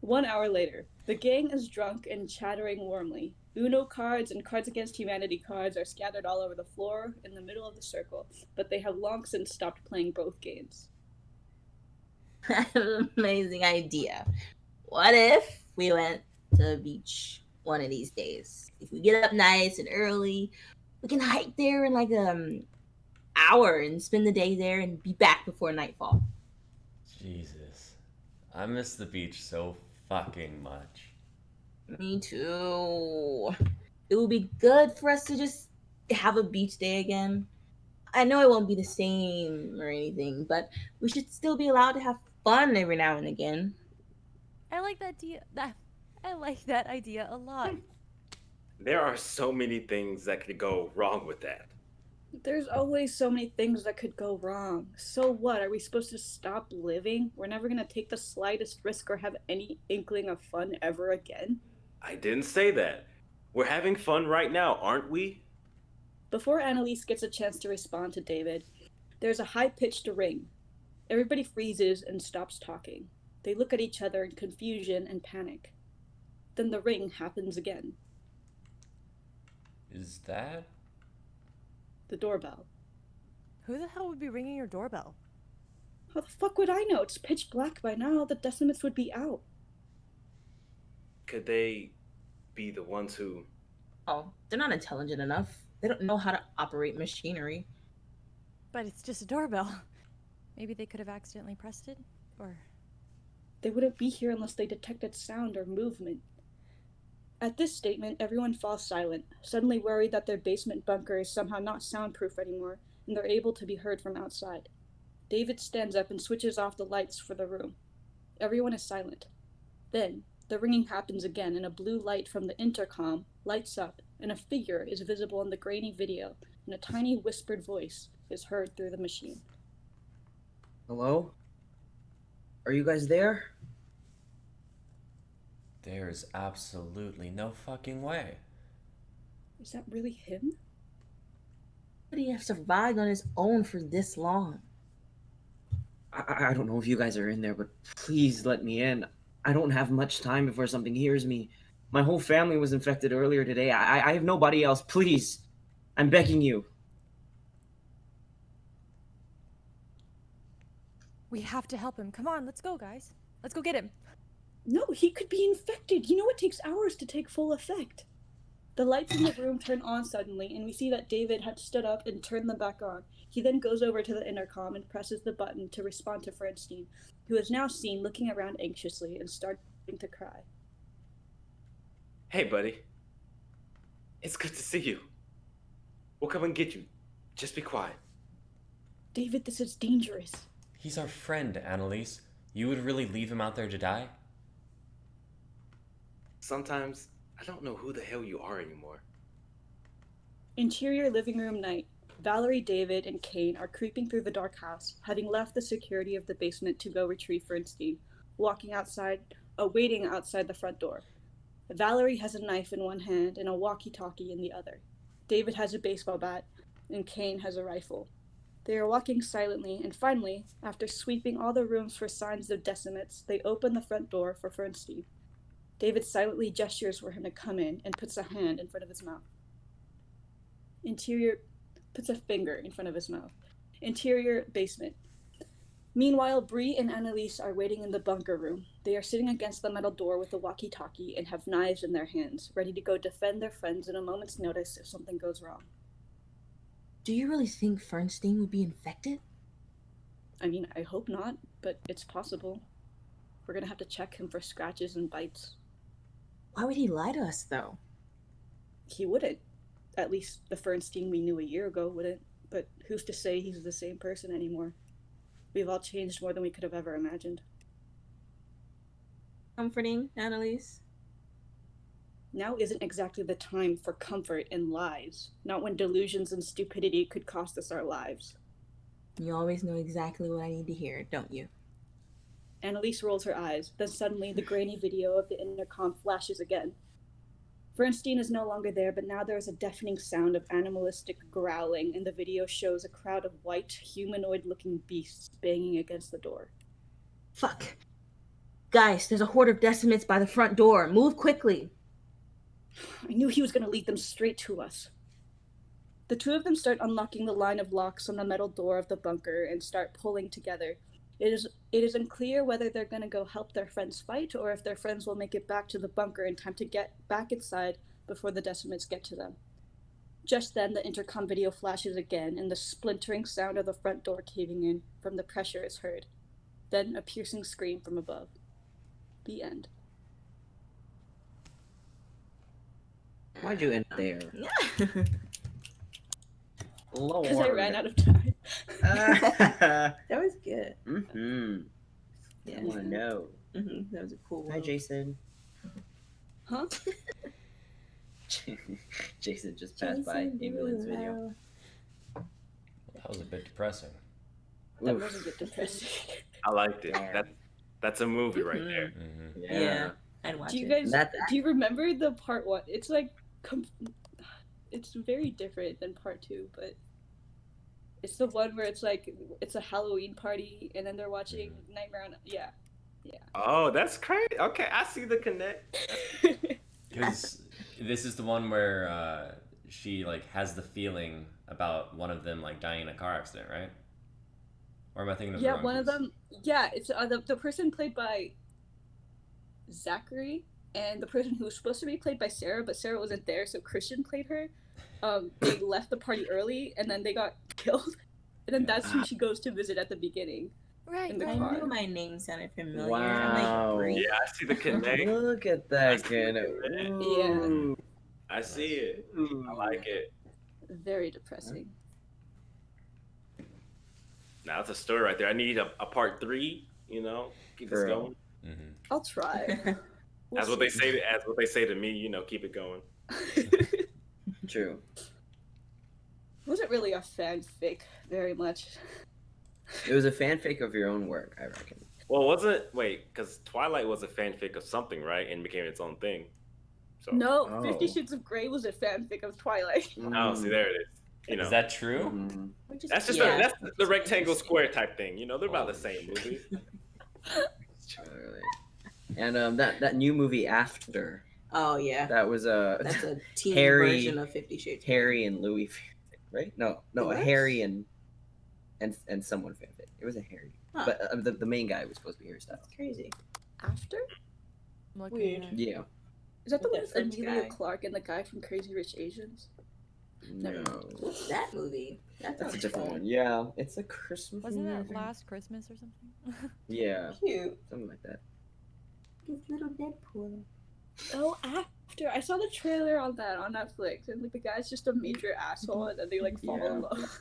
S3: 1 hour later, the gang is drunk and chattering warmly. Uno cards and Cards Against Humanity cards are scattered all over the floor in the middle of the circle, but they have long since stopped playing both games.
S4: I have an amazing idea. What if we went to the beach one of these days? If we get up nice and early, we can hike there in like hour and spend the day there and be back before nightfall.
S2: Jesus. I miss the beach so fucking much.
S4: Me too. It would be good for us to just have a beach day again. I know it won't be the same or anything, but we should still be allowed to have fun every now and again.
S1: I like that idea a lot.
S6: There are so many things that could go wrong with that.
S3: There's always so many things that could go wrong. So what? Are we supposed to stop living? We're never gonna take the slightest risk or have any inkling of fun ever again?
S6: I didn't say that. We're having fun right now, aren't we?
S3: Before Annalise gets a chance to respond to David, there's a high-pitched ring. Everybody freezes and stops talking. They look at each other in confusion and panic. Then the ring happens again.
S2: Is that?
S3: The doorbell.
S1: Who the hell would be ringing your doorbell?
S3: How the fuck would I know? It's pitch black by now. The decimates would be out.
S6: Could they be the ones who...
S4: Oh, they're not intelligent enough. They don't know how to operate machinery.
S1: But it's just a doorbell. Maybe they could have accidentally pressed it, or...
S3: They wouldn't be here unless they detected sound or movement. At this statement, everyone falls silent, suddenly worried that their basement bunker is somehow not soundproof anymore, and they're able to be heard from outside. David stands up and switches off the lights for the room. Everyone is silent. Then, the ringing happens again, and a blue light from the intercom lights up, and a figure is visible in the grainy video, and a tiny whispered voice is heard through the machine.
S5: Hello? Are you guys there?
S2: There's absolutely no fucking way.
S3: Is that really him?
S4: How do you have survived on his own for this long?
S5: I don't know if you guys are in there, but please let me in. I don't have much time before something hears me. My whole family was infected earlier today. I have nobody else. Please. I'm begging you.
S1: We have to help him. Come on, let's go, guys. Let's go get him.
S3: No, he could be infected. You know it takes hours to take full effect. The lights in the room turn on suddenly, and we see that David had stood up and turned them back on. He then goes over to the intercom and presses the button to respond to Fernstein, who is now seen looking around anxiously and starting to cry.
S6: Hey, buddy. It's good to see you. We'll come and get you. Just be quiet.
S3: David, this is dangerous.
S2: He's our friend, Annalise. You would really leave him out there to die?
S6: Sometimes I don't know who the hell you are anymore.
S3: Interior living room night. Valerie, David, and Kane are creeping through the dark house, having left the security of the basement to go retrieve Fernstein, waiting outside the front door. Valerie has a knife in one hand and a walkie-talkie in the other. David has a baseball bat, and Kane has a rifle. They are walking silently, and finally, after sweeping all the rooms for signs of decimates, they open the front door for Fernstein. David silently gestures for him to come in and puts a hand in front of his mouth. Puts a finger in front of his mouth. Interior basement. Meanwhile, Bree and Annalise are waiting in the bunker room. They are sitting against the metal door with a walkie-talkie and have knives in their hands, ready to go defend their friends at a moment's notice if something goes wrong.
S4: Do you really think Fernstein would be infected?
S3: I mean, I hope not, but it's possible. We're gonna have to check him for scratches and bites.
S4: Why would he lie to us, though?
S3: He wouldn't. At least the Fernstein we knew a year ago wouldn't. But who's to say he's the same person anymore? We've all changed more than we could have ever imagined.
S4: Comforting, Annalise?
S3: Now isn't exactly the time for comfort and lies. Not when delusions and stupidity could cost us our lives.
S4: You always know exactly what I need to hear, don't you?
S3: Annalise rolls her eyes. Then suddenly the grainy video of the intercom flashes again. Fernstein is no longer there, but now there is a deafening sound of animalistic growling, and the video shows a crowd of white, humanoid-looking beasts banging against the door.
S4: Fuck. Guys, there's a horde of decimates by the front door. Move quickly.
S3: I knew he was going to lead them straight to us. The two of them start unlocking the line of locks on the metal door of the bunker and start pulling together. It is unclear whether they're going to go help their friends fight or if their friends will make it back to the bunker in time to get back inside before the decimates get to them. Just then, the intercom video flashes again, and the splintering sound of the front door caving in from the pressure is heard. Then a piercing scream from above. The end.
S5: Why'd you end there? Lord.
S3: Because I ran out of time.
S4: That was good.
S5: Mm-hmm.
S4: Yeah.
S5: I want to know.
S4: Mm-hmm. That was a cool one.
S5: Hi, Jason.
S3: Huh?
S5: Jason just passed by England's video.
S2: That was a bit depressing.
S3: That
S5: Oof.
S3: wasn't a bit depressing.
S6: I liked it. That's a movie right there.
S2: Mm-hmm.
S4: Yeah. I'd watch
S3: Do you
S4: it.
S3: guys do you remember the part one? It's like it's very different than part two, but it's the one where it's like it's a Halloween party and then they're watching Nightmare on
S6: Oh, that's crazy. Okay, I see the connect.
S2: Because this is the one where she like has the feeling about one of them like dying in a car accident, right? Or am I thinking of the
S3: Yeah,
S2: wrong
S3: one of
S2: piece?
S3: them. Yeah, it's the person played by Zachary and the person who was supposed to be played by Sarah, but Sarah wasn't there, so Christian played her. They left the party early and then they got killed, and then that's who she goes to visit at the beginning.
S1: Right,
S3: In the
S4: I
S3: car.
S4: knew my name sounded familiar.
S5: Wow.
S4: I'm like,
S6: Yeah, I see the connect.
S5: Look at that kid.
S3: Yeah.
S6: I see it. I like it.
S3: Very depressing.
S6: Now that's a story right there. I need a part 3. You know, keep this
S5: Girl.
S6: going.
S2: Mm-hmm.
S3: I'll try. We'll
S6: That's what they say. As what they say to me. You know, keep it going.
S5: True.
S3: Wasn't really a fanfic very much.
S5: It was a fanfic of your own work, I reckon.
S6: Well, wasn't because Twilight was a fanfic of something, right, and became its own thing. So
S3: No,
S5: Oh.
S3: 50 Shades of Grey was a fanfic of Twilight.
S6: Oh, see, there it is. You know,
S2: Is that true?
S5: Mhm.
S6: that's just
S4: yeah.
S6: that's the rectangle square type thing. You know, they're about the same movie.
S5: Totally. And that new movie After,
S4: Oh yeah,
S5: that was
S4: that's a teen
S5: Harry-
S4: version of 50 Shades.
S5: Harry and Louis fanfic, right? No,
S3: It
S5: a
S3: was?
S5: Harry and someone fanfic. It was a Harry,
S4: Huh.
S5: but the main guy was supposed to be Harry Styles.
S4: That's crazy.
S3: After?
S1: I'm looking
S4: Weird.
S1: at it.
S5: Yeah.
S3: Is that the one
S4: That
S3: with
S4: French
S3: Amelia
S4: guy.
S3: Clark and the guy from Crazy Rich Asians? Never
S5: No.
S3: mind.
S4: What's that movie? That
S5: That's a
S4: sounds
S5: different
S4: fun.
S5: one. Yeah. It's a Christmas
S1: Wasn't
S5: movie, I
S1: that
S5: think.
S1: last Christmas or something?
S5: Yeah.
S4: Cute.
S5: Something like that.
S4: This little Deadpool.
S3: Oh, after I saw the trailer on that on Netflix, and like the guy's just a major asshole, and then they like fall in
S5: Yeah.
S3: love.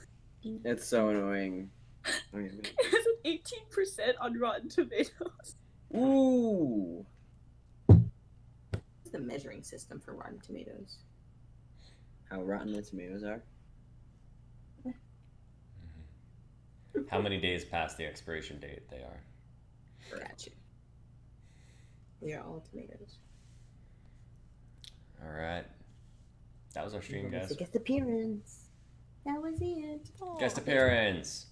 S5: It's so annoying. I mean,
S3: It has an 18% on Rotten Tomatoes.
S5: ooh.
S4: What's the measuring system for Rotten Tomatoes?
S5: How rotten the tomatoes are.
S2: How many days past the expiration date they are?
S4: Gotcha. They are all tomatoes.
S2: All right. That was our stream, guys.
S4: The guest appearance. That was it.
S2: Guest appearance.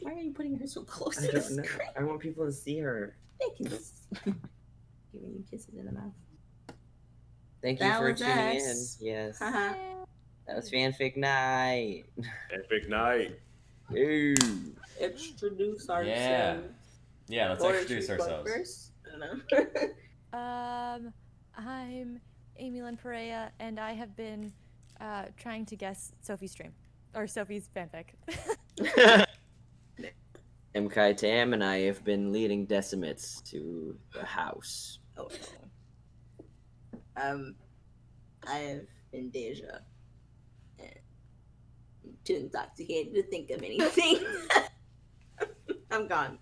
S4: Why are you putting her so close
S5: I
S4: to the
S5: don't know.
S4: screen?
S5: I want people to see her.
S4: They can just giving you kisses in the mouth.
S5: Thank you
S4: That
S5: for
S4: was
S5: tuning
S4: us.
S5: in. Yes.
S4: Haha.
S5: That was fanfic night.
S6: Epic night.
S5: Ooh.
S4: Introduce
S2: Yeah. Yeah, let's introduce ourselves.
S4: First. I don't know.
S1: I'm Amy Lynn Perea, and I have been trying to guess Sophie's stream or Sophie's fanfic.
S5: I'm Kai Tam, and I have been leading decimates to the house.
S4: Oh no. I've been Deja. And I'm too intoxicated to think of anything. I'm gone.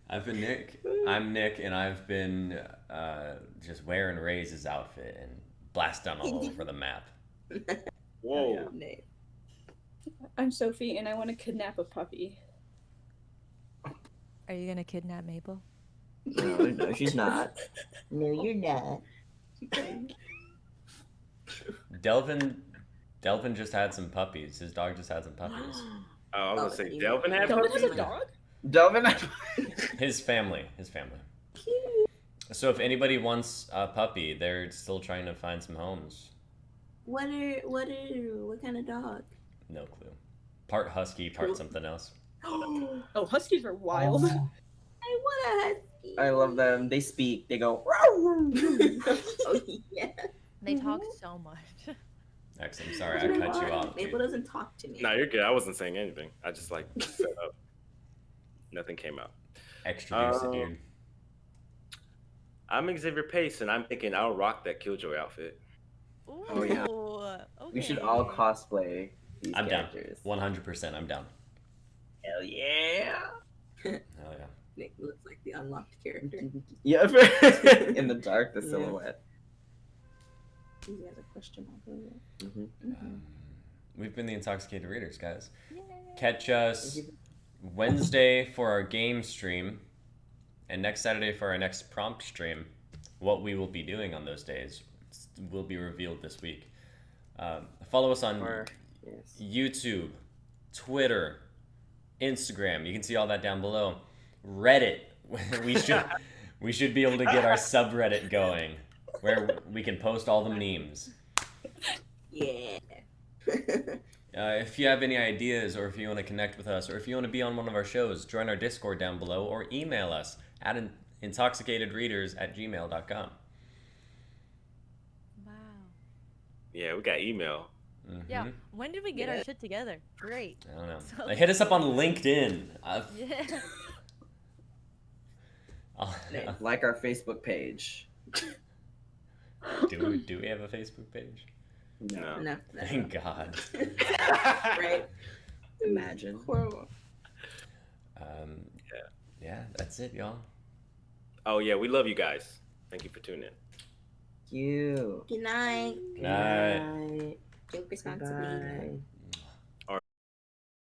S2: I've been Nick. I'm Nick, and I've been just wearing Ray's outfit and blasting all over the map.
S6: Whoa.
S4: Nate.
S3: I'm Sophie, and I want to kidnap a puppy.
S1: Are you gonna kidnap Mabel?
S5: No, she's not.
S4: No, you're not.
S2: Delvin just had some puppies. His dog just had some puppies.
S6: Oh, I was gonna
S4: Oh,
S6: say,
S4: you-
S6: Delvin had
S3: Delvin has a
S6: puppies?
S3: dog?
S5: Delvin.
S2: His family.
S4: Cute.
S2: So if anybody wants a puppy, they're still trying to find some homes.
S4: What kind of dog?
S2: No clue. Part husky, part something else.
S3: Oh, huskies are wild.
S4: I want a husky.
S5: I love them. They speak. They go.
S4: Oh yeah.
S1: They talk so much.
S2: X, I'm sorry, I cut you off.
S4: Mabel
S2: Dude.
S4: doesn't talk to me.
S6: No, you're good. I wasn't saying anything. I just like set up. Nothing came out.
S2: Extroduce it, dude.
S6: I'm Xavier Pace, and I'm thinking I'll rock that Killjoy outfit.
S1: Ooh,
S5: Oh, yeah.
S1: Okay.
S5: We should all cosplay these
S2: I'm down.
S5: characters.
S2: 100%, I'm down.
S5: Hell yeah.
S2: Hell yeah.
S4: Nick looks like the unlocked character.
S5: Yep. In the dark, the
S4: Yeah.
S5: silhouette.
S4: He has a question mark over there.
S5: Mm-hmm.
S2: We've been the Intoxicated Readers, guys.
S1: Yay.
S2: Catch us Wednesday for our game stream and next Saturday for our next prompt stream. What we will be doing on those days will be revealed this week. Follow us on
S5: Yes.
S2: YouTube, Twitter, Instagram. You can see all that down below. Reddit. we should be able to get our subreddit going where we can post all the memes.
S4: Yeah.
S2: If you have any ideas, or if you want to connect with us, or if you want to be on one of our shows, join our Discord down below, or email us at intoxicatedreaders@gmail.com.
S1: Wow.
S6: Yeah, we got email.
S1: Yeah. When did we get
S4: Yeah.
S1: our shit together? Great.
S2: I don't know.
S1: So-
S2: Hit us up on LinkedIn.
S1: Yeah.
S5: Like our Facebook page.
S2: Do we have a Facebook page?
S6: No.
S4: No.
S2: Thank God.
S4: Right.
S5: Imagine.
S4: Horrible.
S2: Yeah, that's it, y'all.
S6: Oh yeah, we love you guys. Thank you for tuning in.
S5: You.
S4: Good night.
S2: Good night.
S5: Night.
S4: Drink responsibly.
S5: Bye.